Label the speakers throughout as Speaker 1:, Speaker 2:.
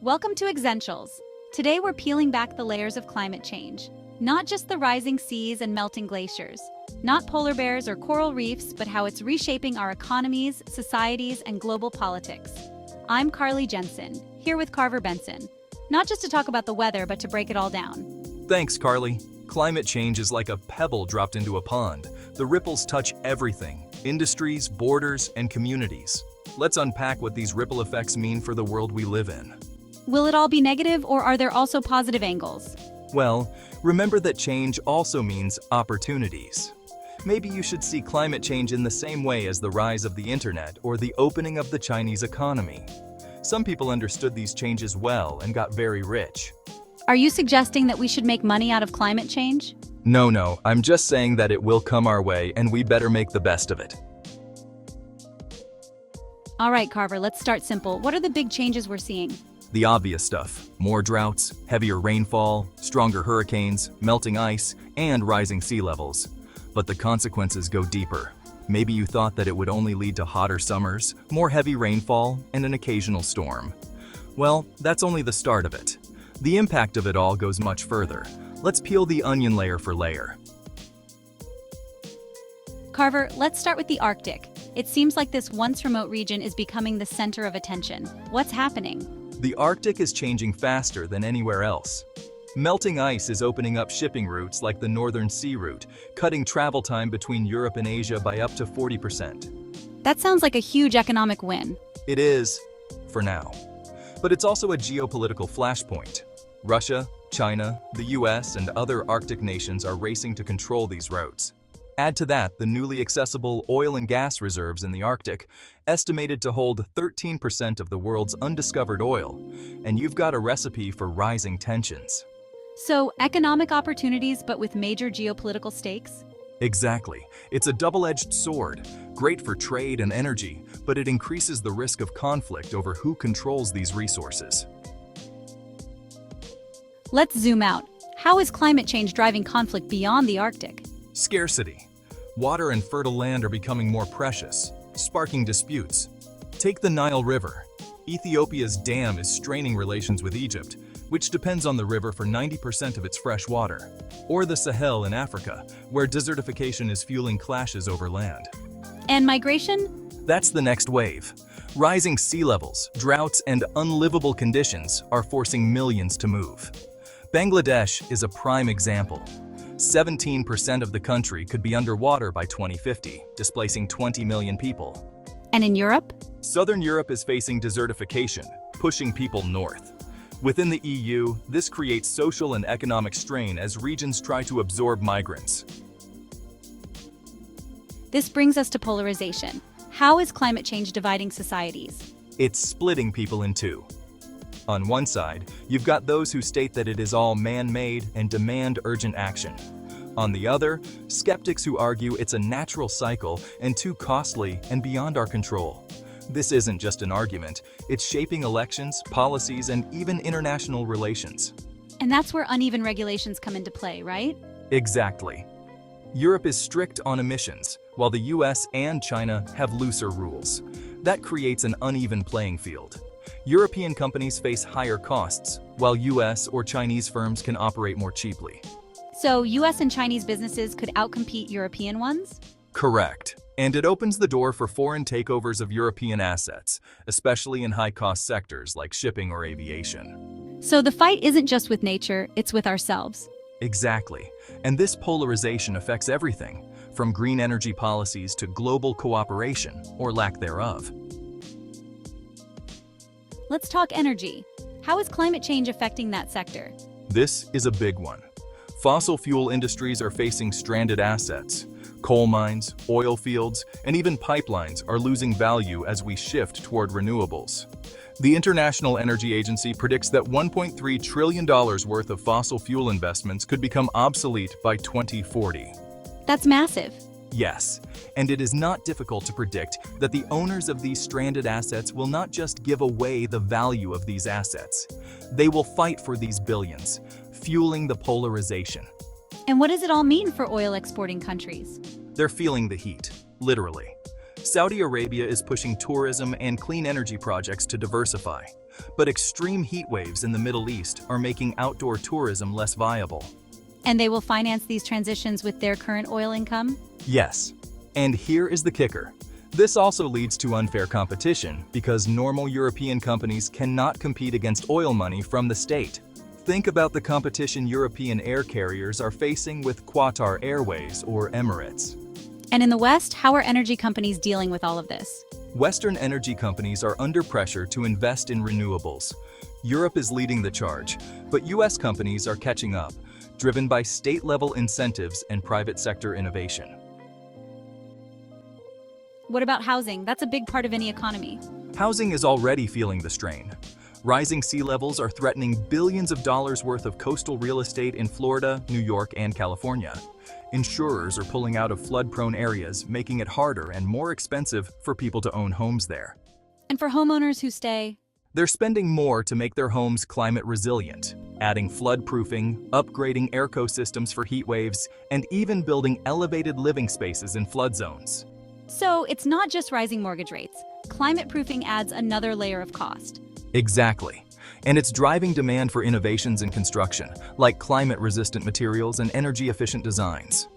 Speaker 1: Welcome to Essentials. Today we're peeling back the layers of climate change. Not just the rising seas and melting glaciers, not polar bears or coral reefs, but how it's reshaping our economies, societies, and global politics. I'm Carly Jensen, here with Carver Benson. Not just to talk about the weather, but to break it all down.
Speaker 2: Thanks, Carly. Climate change is like a pebble dropped into a pond. The ripples touch everything: industries, borders, and communities. Let's unpack what these ripple effects mean for the world we live in.
Speaker 1: Will it all be negative, or are there also positive angles?
Speaker 2: Well, remember that change also means opportunities. Maybe you should see climate change in the same way as the rise of the internet or the opening of the Chinese economy. Some people understood these changes well and got very rich.
Speaker 1: Are you suggesting that we should make money out of climate change?
Speaker 2: No, I'm just saying that it will come our way and we better make the best of it.
Speaker 1: All right, Carver, let's start simple. What are the big changes we're seeing?
Speaker 2: The obvious stuff: more droughts, heavier rainfall, stronger hurricanes, melting ice, and rising sea levels. But the consequences go deeper. Maybe you thought that it would only lead to hotter summers, more heavy rainfall, and an occasional storm. Well, that's only the start of it. The impact of it all goes much further. Let's peel the onion layer for layer.
Speaker 1: Carver, let's start with the Arctic. It seems like this once remote region is becoming the center of attention. What's happening?
Speaker 2: The Arctic is changing faster than anywhere else. Melting ice is opening up shipping routes like the Northern Sea Route, cutting travel time between Europe and Asia by up to 40%.
Speaker 1: That sounds like a huge economic win.
Speaker 2: It is, for now. But it's also a geopolitical flashpoint. Russia, China, the US, and other Arctic nations are racing to control these routes. Add to that the newly accessible oil and gas reserves in the Arctic, estimated to hold 13% of the world's undiscovered oil, and you've got a recipe for rising tensions.
Speaker 1: So, economic opportunities, but with major geopolitical stakes?
Speaker 2: Exactly. It's a double-edged sword, great for trade and energy, but it increases the risk of conflict over who controls these resources.
Speaker 1: Let's zoom out. How is climate change driving conflict beyond the Arctic?
Speaker 2: Scarcity. Water and fertile land are becoming more precious, sparking disputes. Take the Nile River. Ethiopia's dam is straining relations with Egypt, which depends on the river for 90% of its fresh water. Or the Sahel in Africa, where desertification is fueling clashes over land.
Speaker 1: And migration?
Speaker 2: That's the next wave. Rising sea levels, droughts, and unlivable conditions are forcing millions to move. Bangladesh is a prime example. 17% of the country could be underwater by 2050, displacing 20 million people.
Speaker 1: And in Europe?
Speaker 2: Southern Europe is facing desertification, pushing people north. Within the EU, this creates social and economic strain as regions try to absorb migrants.
Speaker 1: This brings us to polarization. How is climate change dividing societies?
Speaker 2: It's splitting people in two. On one side, you've got those who state that it is all man-made and demand urgent action. On the other, skeptics who argue it's a natural cycle and too costly and beyond our control. This isn't just an argument, it's shaping elections, policies, and even international relations.
Speaker 1: And that's where uneven regulations come into play, right?
Speaker 2: Exactly. Europe is strict on emissions, while the US and China have looser rules. That creates an uneven playing field. European companies face higher costs, while US or Chinese firms can operate more cheaply.
Speaker 1: So US and Chinese businesses could outcompete European ones?
Speaker 2: Correct. And it opens the door for foreign takeovers of European assets, especially in high-cost sectors like shipping or aviation.
Speaker 1: So the fight isn't just with nature, it's with ourselves.
Speaker 2: Exactly. And this polarization affects everything, from green energy policies to global cooperation, or lack thereof.
Speaker 1: Let's talk energy. How is climate change affecting that sector?
Speaker 2: This is a big one. Fossil fuel industries are facing stranded assets. Coal mines, oil fields, and even pipelines are losing value as we shift toward renewables. The International Energy Agency predicts that $1.3 trillion worth of fossil fuel investments could become obsolete by 2040.
Speaker 1: That's massive.
Speaker 2: Yes, and it is not difficult to predict that the owners of these stranded assets will not just give away the value of these assets. They will fight for these billions, fueling the polarization.
Speaker 1: And what does it all mean for oil exporting countries?
Speaker 2: They're feeling the heat, literally. Saudi Arabia is pushing tourism and clean energy projects to diversify, but extreme heat waves in the Middle East are making outdoor tourism less viable.
Speaker 1: And they will finance these transitions with their current oil income?
Speaker 2: Yes, and here is the kicker. This also leads to unfair competition because normal European companies cannot compete against oil money from the state. Think about the competition European air carriers are facing with Qatar Airways or Emirates.
Speaker 1: And in the West, how are energy companies dealing with all of this?
Speaker 2: Western energy companies are under pressure to invest in renewables. Europe is leading the charge, but US companies are catching up, driven by state-level incentives and private sector innovation.
Speaker 1: What about housing? That's a big part of any economy.
Speaker 2: Housing is already feeling the strain. Rising sea levels are threatening billions of dollars worth of coastal real estate in Florida, New York, and California. Insurers are pulling out of flood-prone areas, making it harder and more expensive for people to own homes there.
Speaker 1: And for homeowners who stay?
Speaker 2: They're spending more to make their homes climate resilient, adding flood-proofing, upgrading ecosystems for heat waves, and even building elevated living spaces in flood zones.
Speaker 1: So it's not just rising mortgage rates. Climate proofing adds another layer of cost.
Speaker 2: Exactly. And it's driving demand for innovations in construction, like climate-resistant materials and energy-efficient designs.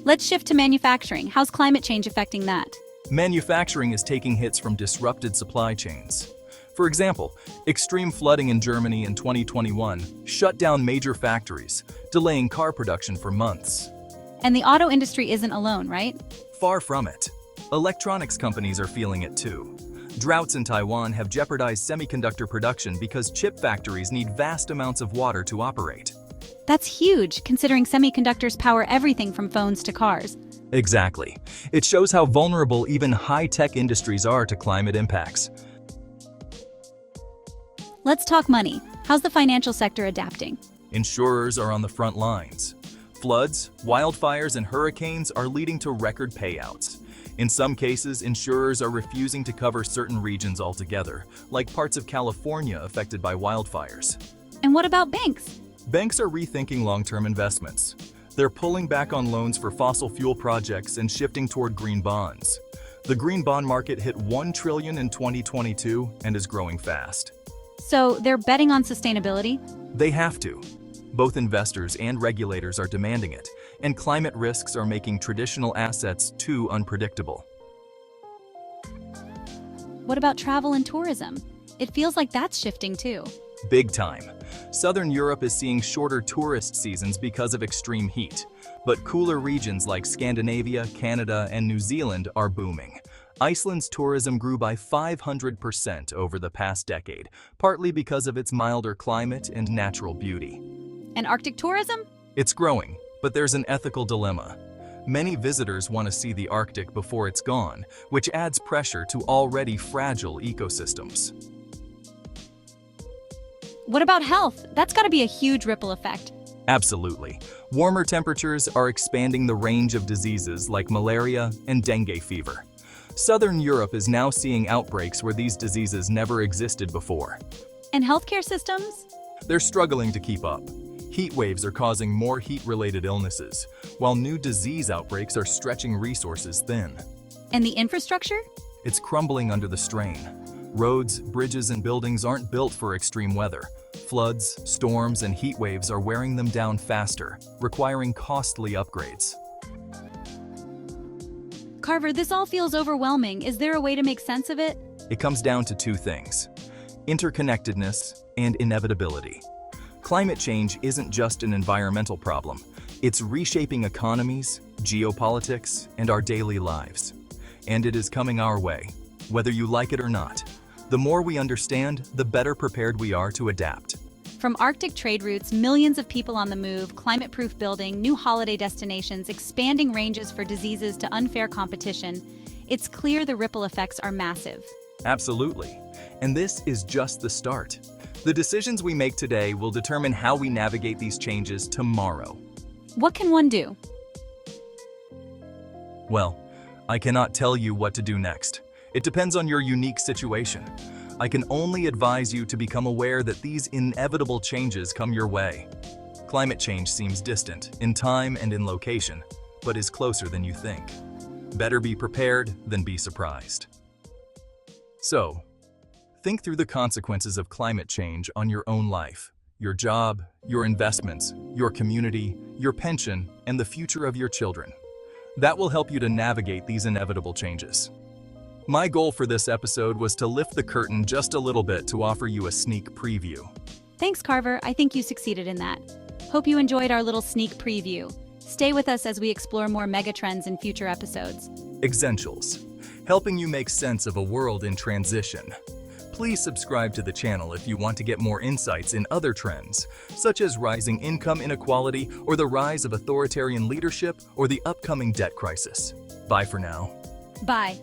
Speaker 1: Let's shift to manufacturing. How's climate change affecting that?
Speaker 2: Manufacturing is taking hits from disrupted supply chains. For example, extreme flooding in Germany in 2021 shut down major factories, delaying car production for months.
Speaker 1: And the auto industry isn't alone, right?
Speaker 2: Far from it. Electronics companies are feeling it too. Droughts in Taiwan have jeopardized semiconductor production because chip factories need vast amounts of water to operate.
Speaker 1: That's huge, considering semiconductors power everything from phones to cars.
Speaker 2: Exactly. It shows how vulnerable even high-tech industries are to climate impacts.
Speaker 1: Let's talk money. How's the financial sector adapting?
Speaker 2: Insurers are on the front lines. Floods, wildfires, and hurricanes are leading to record payouts. In some cases, insurers are refusing to cover certain regions altogether, like parts of California affected by wildfires.
Speaker 1: And what about banks?
Speaker 2: Banks are rethinking long-term investments. They're pulling back on loans for fossil fuel projects and shifting toward green bonds. The green bond market hit $1 trillion in 2022 and is growing fast.
Speaker 1: So they're betting on sustainability?
Speaker 2: They have to. Both investors and regulators are demanding it, and climate risks are making traditional assets too unpredictable.
Speaker 1: What about travel and tourism? It feels like that's shifting too.
Speaker 2: Big time. Southern Europe is seeing shorter tourist seasons because of extreme heat, but cooler regions like Scandinavia, Canada, and New Zealand are booming. Iceland's tourism grew by 500% over the past decade, partly because of its milder climate and natural beauty.
Speaker 1: And Arctic tourism?
Speaker 2: It's growing, but there's an ethical dilemma. Many visitors want to see the Arctic before it's gone, which adds pressure to already fragile ecosystems.
Speaker 1: What about health? That's got to be a huge ripple effect.
Speaker 2: Absolutely. Warmer temperatures are expanding the range of diseases like malaria and dengue fever. Southern Europe is now seeing outbreaks where these diseases never existed before.
Speaker 1: And healthcare systems?
Speaker 2: They're struggling to keep up. Heat waves are causing more heat-related illnesses, while new disease outbreaks are stretching resources thin.
Speaker 1: And the infrastructure?
Speaker 2: It's crumbling under the strain. Roads, bridges, and buildings aren't built for extreme weather. Floods, storms, and heat waves are wearing them down faster, requiring costly upgrades.
Speaker 1: Carver, this all feels overwhelming. Is there a way to make sense of it?
Speaker 2: It comes down to two things: interconnectedness and inevitability. Climate change isn't just an environmental problem. It's reshaping economies, geopolitics, and our daily lives. And it is coming our way, whether you like it or not. The more we understand, the better prepared we are to adapt.
Speaker 1: From Arctic trade routes, millions of people on the move, climate-proof building, new holiday destinations, expanding ranges for diseases to unfair competition, it's clear the ripple effects are massive.
Speaker 2: Absolutely. And this is just the start. The decisions we make today will determine how we navigate these changes tomorrow.
Speaker 1: What can one do?
Speaker 2: Well, I cannot tell you what to do next. It depends on your unique situation. I can only advise you to become aware that these inevitable changes come your way. Climate change seems distant in time and in location, but is closer than you think. Better be prepared than be surprised. So, think through the consequences of climate change on your own life, your job, your investments, your community, your pension, and the future of your children. That will help you to navigate these inevitable changes. My goal for this episode was to lift the curtain just a little bit to offer you a sneak preview.
Speaker 1: Thanks, Carver. I think you succeeded in that. Hope you enjoyed our little sneak preview. Stay with us as we explore more megatrends in future episodes.
Speaker 2: Essentials, helping you make sense of a world in transition. Please subscribe to the channel if you want to get more insights in other trends, such as rising income inequality or the rise of authoritarian leadership or the upcoming debt crisis. Bye for now.
Speaker 1: Bye.